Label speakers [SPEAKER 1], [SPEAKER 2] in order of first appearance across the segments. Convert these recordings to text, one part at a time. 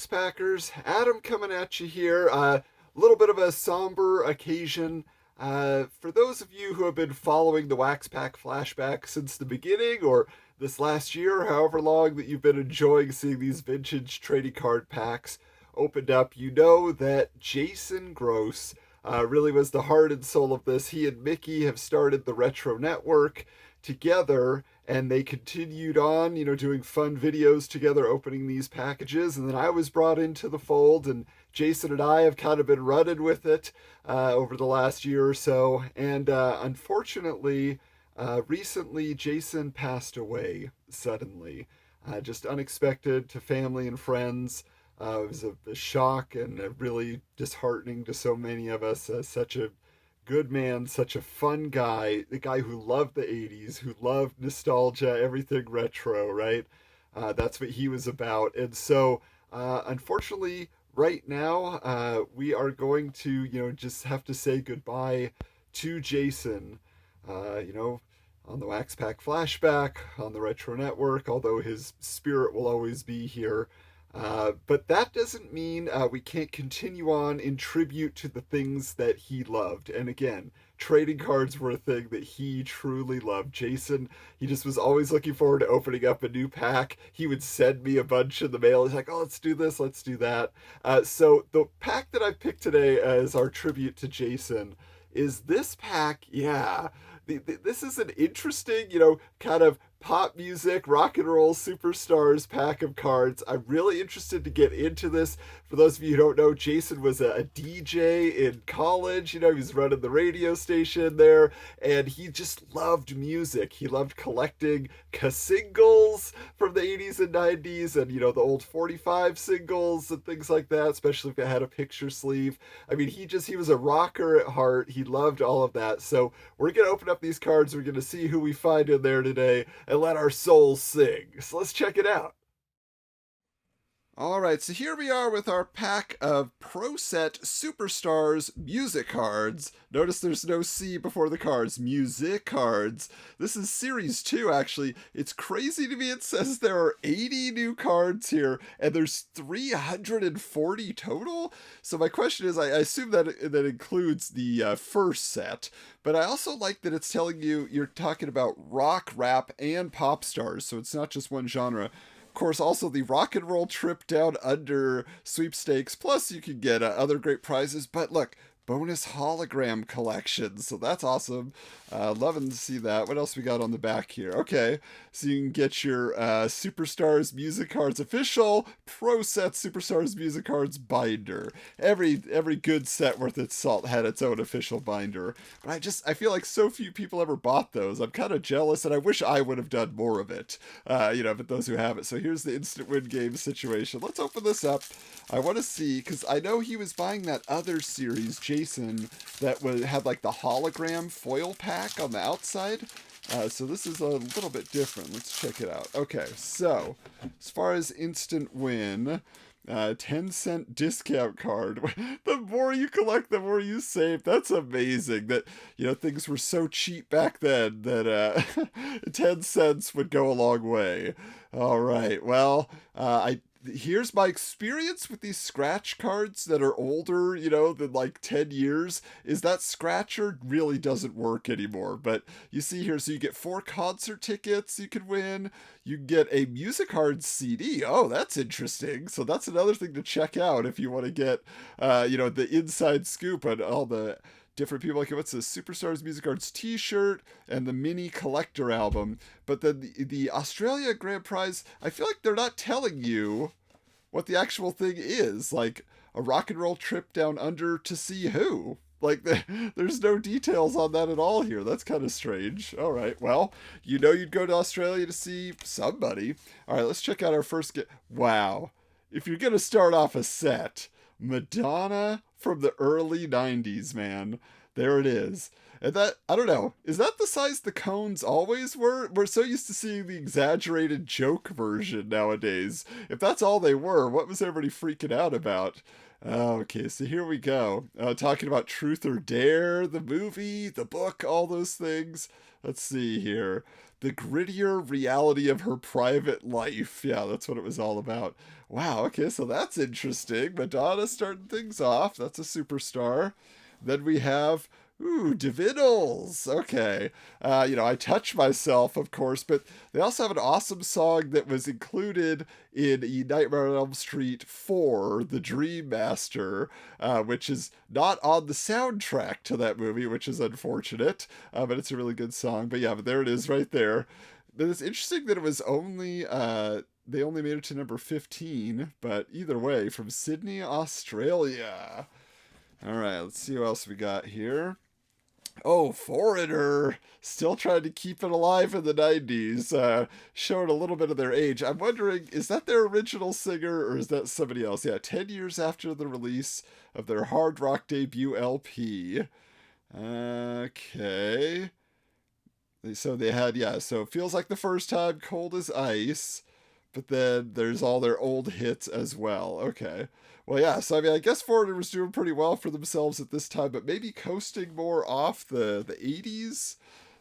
[SPEAKER 1] Wax Packers? Adam coming at you here. A little bit of a somber occasion. For those of you who have been following the Wax Pack Flashback since the beginning, or this last year, however long that you've been enjoying seeing these vintage trading card packs opened up, you know that Jason Gross really was the heart and soul of this. He and Mickey have started the Retro Network together, and they continued on, doing fun videos together, opening these packages. And then I was brought into the fold, and Jason and I have kind of been running with it over the last year or so. And unfortunately, recently, Jason passed away suddenly, just unexpected to family and friends. It was a shock and really disheartening to so many of us. Such a good man, such a fun guy, the guy who loved the 80s, who loved nostalgia, everything retro, right? That's what he was about. And so, unfortunately, right now, we are going to, just have to say goodbye to Jason, on the Wax Pack Flashback, on the Retro Network, although his spirit will always be here. But that doesn't mean we can't continue on in tribute to the things that he loved. And again, trading cards were a thing that he truly loved. Jason, he just was always looking forward to opening up a new pack. He would send me a bunch in the mail. He's like, oh, let's do this, let's do that. So the pack that I picked today as our tribute to Jason is this pack. Yeah. This is an interesting, kind of pop music, rock and roll superstars pack of cards. I'm really interested to get into this. For those of you who don't know, Jason was a DJ in college. He was running the radio station there, and he just loved music. He loved collecting singles from the 80s and 90s, and the old 45 singles and things like that, especially if it had a picture sleeve. I mean, he was a rocker at heart. He loved all of that. So we're gonna open up these cards. We're gonna see who we find in there today, and let our souls sing. So let's check it out. All right, so here we are with our pack of ProSet SuperStars music cards. Notice there's no C before the cards. Music cards. This is Series 2, actually. It's crazy to me. It says there are 80 new cards here, and there's 340 total. So my question is, I assume that includes the first set, but I also like that it's telling you you're talking about rock, rap, and pop stars, so it's not just one genre. Of course, also the rock and roll trip down under sweepstakes, plus you can get other great prizes. But look, bonus hologram collection, so that's awesome. Loving to see that. What else we got on the back here? Okay, so you can get your Superstars Music Cards official ProSet SuperStars Music Cards binder. Every good set worth its salt had its own official binder, but I feel like so few people ever bought those. I'm kind of jealous, and I wish I would have done more of it. But those who have it. So here's the instant win game situation. Let's open this up. I want to see, because I know he was buying that other series, Jason, that had like the hologram foil pack on the outside. So this is a little bit different. Let's check it out. Okay, so as far as instant win, 10-cent discount card. The more you collect, the more you save. That's amazing that, things were so cheap back then that 10 cents would go a long way. All right, well, here's my experience with these scratch cards that are older, than like 10 years, is that scratcher really doesn't work anymore. But you see here, so you get 4 concert tickets you could win. You get a music card CD. Oh, that's interesting. So that's another thing to check out if you want to get, the inside scoop on all the different people. Like, what's the Superstars Music Cards t-shirt and the mini collector album. But then the Australia Grand Prize, I feel like they're not telling you what the actual thing is. Like, a rock and roll trip down under to see who. Like, there's no details on that at all here. That's kind of strange. All right, well, you'd go to Australia to see somebody. All right, let's check out our first Wow. If you're going to start off a set, Madonna from the early 90s, man. There it is. And that, I don't know, is that the size the cones always were? We're so used to seeing the exaggerated joke version nowadays. If that's all they were, what was everybody freaking out about? Okay, so here we go. Talking about Truth or Dare, the movie, the book, all those things. Let's see here. The grittier reality of her private life. Yeah, that's what it was all about. Wow, okay, so that's interesting. Madonna starting things off. That's a superstar. Then we have, ooh, Divinyls. Okay. I touch myself, of course, but they also have an awesome song that was included in Nightmare on Elm Street 4, The Dream Master, which is not on the soundtrack to that movie, which is unfortunate, but it's a really good song. But yeah, but there it is right there. But it's interesting that it was only, they only made it to number 15, but either way, from Sydney, Australia. All right, let's see what else we got here. Oh, Foreigner! Still trying to keep it alive in the 90s, showing a little bit of their age. I'm wondering, is that their original singer or is that somebody else? Yeah, 10 years after the release of their hard rock debut LP. Okay. So they had, yeah, so it Feels Like the First Time, Cold as Ice, but then there's all their old hits as well. Okay. Well, yeah, so I mean, I guess Foreigner was doing pretty well for themselves at this time, but maybe coasting more off the 80s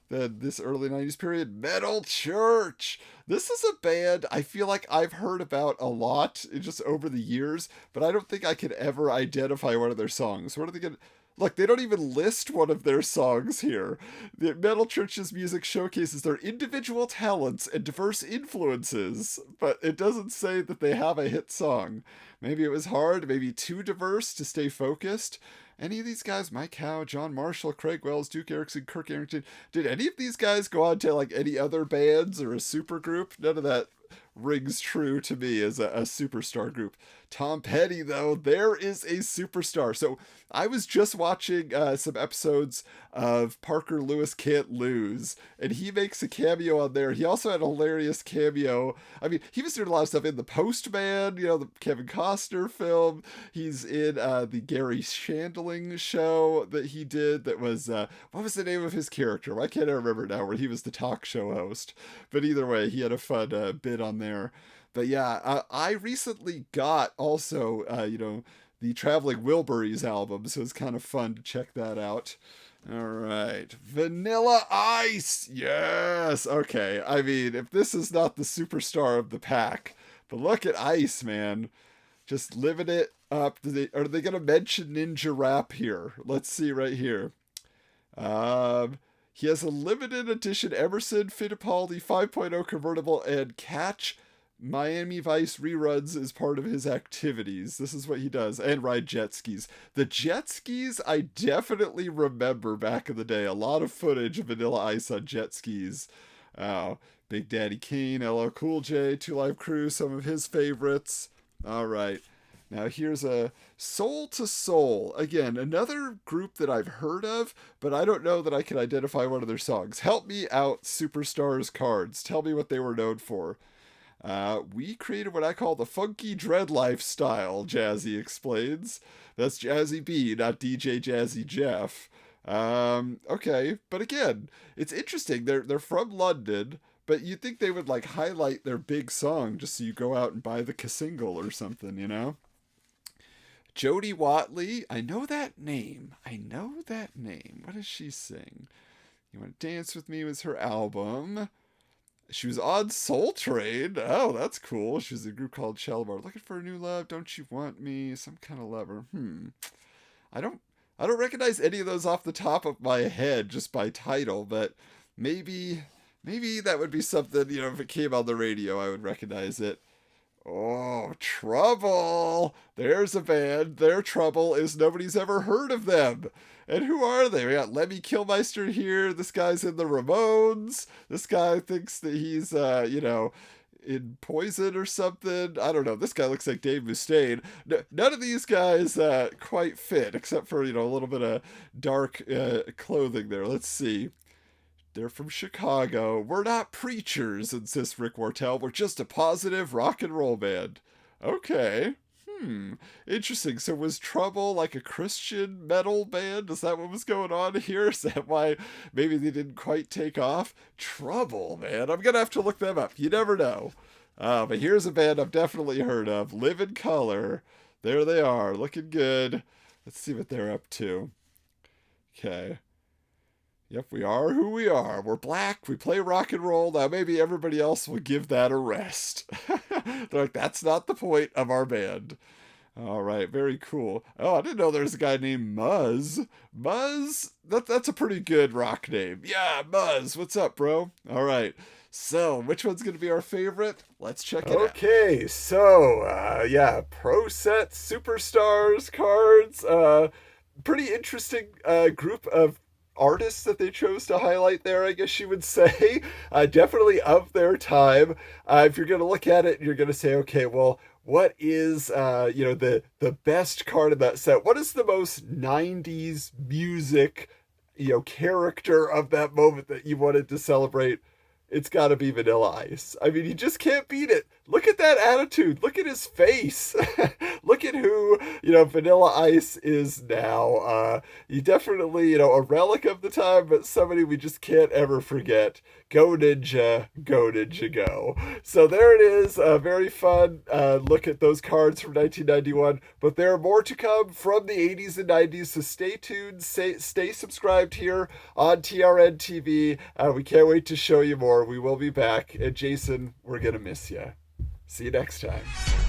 [SPEAKER 1] than this early 90s period. Metal Church! This is a band I feel like I've heard about a lot just over the years, but I don't think I could ever identify one of their songs. What are they going to. Look, they don't even list one of their songs here. The Metal Church's music showcases their individual talents and diverse influences, but it doesn't say that they have a hit song. Maybe it was hard, maybe too diverse to stay focused. Any of these guys, Mike Howe, John Marshall, Craig Wells, Duke Erickson, Kirk Arrington, did any of these guys go on to like any other bands or a supergroup? None of that rings true to me as a superstar group. Tom Petty, though, there is a superstar. So I was just watching some episodes of Parker Lewis Can't Lose, and he makes a cameo on there. He also had a hilarious cameo. I mean, he was doing a lot of stuff in The Postman, the Kevin Costner film. He's in the Gary Shandling show that he did that was, what was the name of his character? Why can't I remember now, where he was the talk show host. But either way, he had a fun bit on there. But yeah, I recently got also, the Traveling Wilburys album, so it's kind of fun to check that out. All right. Vanilla Ice! Yes! Okay, I mean, if this is not the superstar of the pack, but look at Ice, man. Just living it up. Are they going to mention Ninja Rap here? Let's see right here. He has a limited edition Emerson Fittipaldi 5.0 convertible and Catch Miami Vice reruns as part of his activities. This is what he does. And ride jet skis. The jet skis, I definitely remember back in the day. A lot of footage of Vanilla Ice on jet skis. Oh, Big Daddy Kane, LL Cool J, Two Live Crew, some of his favorites. All right. Now here's a Soul to Soul. Again, another group that I've heard of, but I don't know that I can identify one of their songs. Help me out, Superstars Cards. Tell me what they were known for. We created what I call the funky dread lifestyle, Jazzy explains. That's Jazzy B, not DJ Jazzy Jeff. Okay, but again, it's interesting. They're from London, but you'd think they would like highlight their big song just so you go out and buy the single or something, Jody Watley, I know that name. What does she sing? You Want to Dance With Me was her album. She was on Soul Train. Oh, that's cool. She was in a group called Shalimar. Looking for a new love. Don't you want me? Some kind of lover. I don't recognize any of those off the top of my head just by title, but maybe that would be something, if it came on the radio, I would recognize it. Oh, Trouble! There's a band. Their trouble is nobody's ever heard of them. And who are they? We got Lemmy Kilmister here. This guy's in the Ramones. This guy thinks that he's, in Poison or something. I don't know. This guy looks like Dave Mustaine. None of these guys quite fit, except for, a little bit of dark clothing there. Let's see. They're from Chicago. We're not preachers, insists Rick Wartell. We're just a positive rock and roll band. Okay. Interesting. So was Trouble like a Christian metal band? Is that what was going on here? Is that why maybe they didn't quite take off? Trouble, man. I'm going to have to look them up. You never know. But here's a band I've definitely heard of. Live in Color. There they are, looking good. Let's see what they're up to. Okay. Yep, we are who we are. We're black. We play rock and roll. Now maybe everybody else will give that a rest. They're like, that's not the point of our band. All right, very cool. Oh, I didn't know there's a guy named Muzz. Muzz? That's a pretty good rock name. Yeah, Muzz. What's up, bro? All right. So, which one's going to be our favorite? Let's check it out. Okay, so, yeah, ProSet SuperStars cards. Pretty interesting group of artists that they chose to highlight there, I guess you would say. Definitely of their time. If you're going to look at it, you're going to say, okay, well, what is the best card in that set? What is the most 90s music character of that moment that you wanted to celebrate? It's got to be Vanilla Ice. I mean, you just can't beat it. Look at that attitude. Look at his face. Look at who, Vanilla Ice is now. He definitely, a relic of the time, but somebody we just can't ever forget. Go Ninja, go Ninja, go. So there it is. Very fun look at those cards from 1991. But there are more to come from the 80s and 90s, so stay tuned. Stay subscribed here on TRN TV. We can't wait to show you more. We will be back. And Jason, we're going to miss you. See you next time.